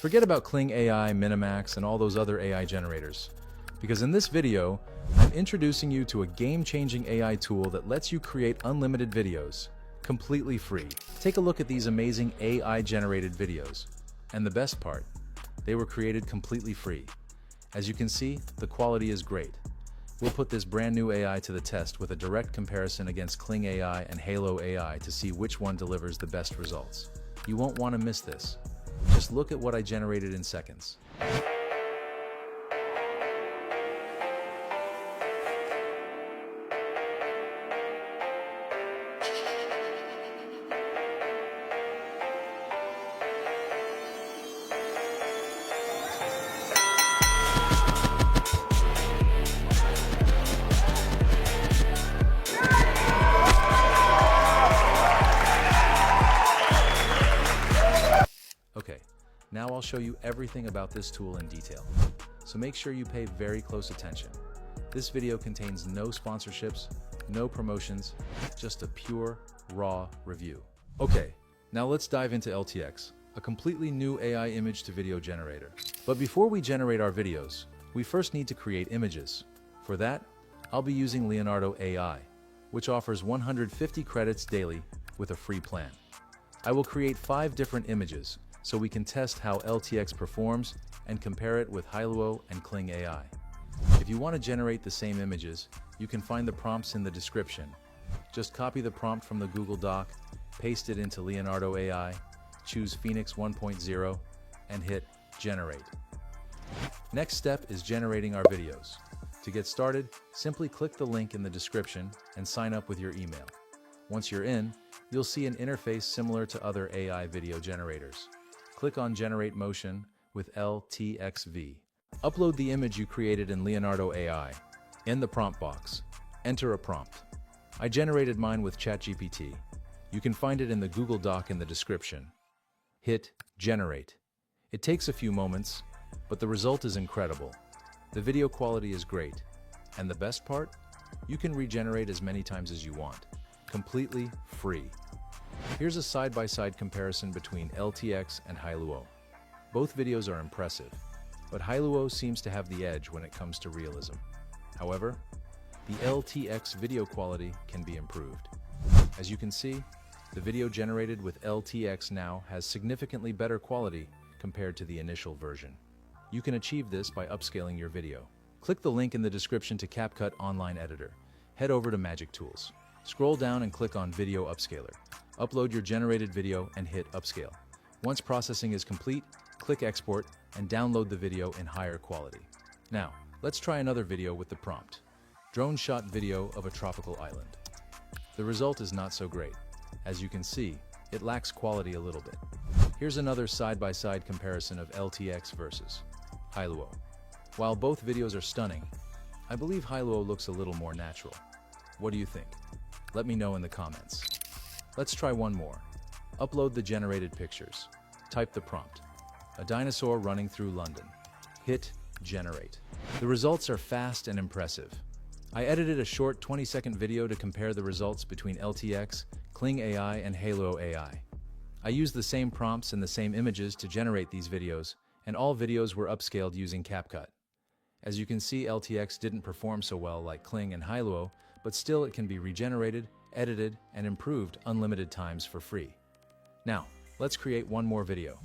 Forget about Kling AI, Minimax, and all those other AI generators. Because in this video, I'm introducing you to a game-changing AI tool that lets you create unlimited videos, completely free. Take a look at these amazing AI-generated videos. And the best part, they were created completely free. As you can see, the quality is great. We'll put this brand new AI to the test with a direct comparison against Kling AI and Hailuo AI to see which one delivers the best results. You won't want to miss this. Just look at what I generated in seconds. Okay, now I'll show you everything about this tool in detail. So make sure you pay very close attention. This video contains no sponsorships, no promotions, just a pure, raw review. Okay, now let's dive into LTX, a completely new AI image to video generator. But before we generate our videos, we first need to create images. For that, I'll be using Leonardo AI, which offers 150 credits daily with a free plan. I will create 5 different images, so we can test how LTX performs and compare it with Hailuo and Kling AI. If you want to generate the same images, you can find the prompts in the description. Just copy the prompt from the Google Doc, paste it into Leonardo AI, choose Phoenix 1.0, and hit Generate. Next step is generating our videos. To get started, simply click the link in the description and sign up with your email. Once you're in, you'll see an interface similar to other AI video generators. Click on Generate Motion with LTXV. Upload the image you created in Leonardo AI. In the prompt box, enter a prompt. I generated mine with ChatGPT. You can find it in the Google Doc in the description. Hit Generate. It takes a few moments, but the result is incredible. The video quality is great. And the best part? You can regenerate as many times as you want. Completely free. Here's a side-by-side comparison between LTX and Hailuo. Both videos are impressive, but Hailuo seems to have the edge when it comes to realism. However, the LTX video quality can be improved. As you can see, the video generated with LTX now has significantly better quality compared to the initial version. You can achieve this by upscaling your video. Click the link in the description to CapCut Online Editor. Head over to Magic Tools. Scroll down and click on Video Upscaler. Upload your generated video and hit Upscale. Once processing is complete, click Export and download the video in higher quality. Now, let's try another video with the prompt. Drone shot video of a tropical island. The result is not so great. As you can see, it lacks quality a little bit. Here's another side-by-side comparison of LTX versus Hailuo. While both videos are stunning, I believe Hailuo looks a little more natural. What do you think? Let me know in the comments. Let's try one more. Upload the generated pictures. Type the prompt. A dinosaur running through London. Hit Generate. The results are fast and impressive. I edited a short 20-second video to compare the results between LTX, Kling AI, and Hailuo AI. I used the same prompts and the same images to generate these videos, and all videos were upscaled using CapCut. As you can see, LTX didn't perform so well like Kling and Hailuo, but still it can be regenerated, edited, and improved unlimited times for free. Now, let's create one more video.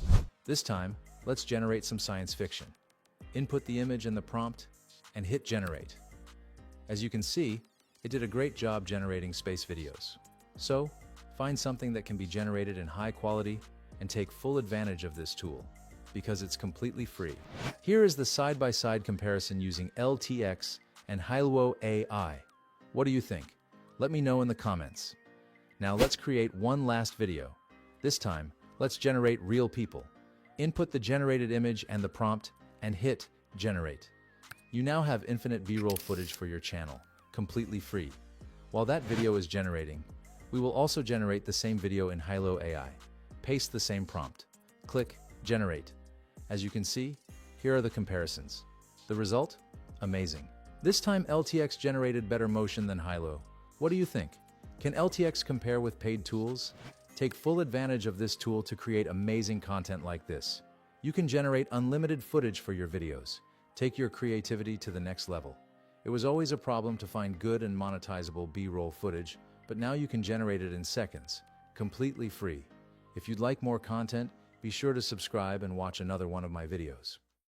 This time, let's generate some science fiction. Input the image and the prompt, and hit Generate. As you can see, it did a great job generating space videos. So, find something that can be generated in high quality and take full advantage of this tool, because it's completely free. Here is the side-by-side comparison using LTX and Hailuo AI. What do you think? Let me know in the comments. Now let's create one last video. This time, let's generate real people. Input the generated image and the prompt, and hit Generate. You now have infinite B-roll footage for your channel, completely free. While that video is generating, we will also generate the same video in Hailuo AI. Paste the same prompt. Click Generate. As you can see, here are the comparisons. The result? Amazing. This time LTX generated better motion than Hailuo. What do you think? Can LTX compare with paid tools? Take full advantage of this tool to create amazing content like this. You can generate unlimited footage for your videos. Take your creativity to the next level. It was always a problem to find good and monetizable B-roll footage, but now you can generate it in seconds, completely free. If you'd like more content, be sure to subscribe and watch another one of my videos.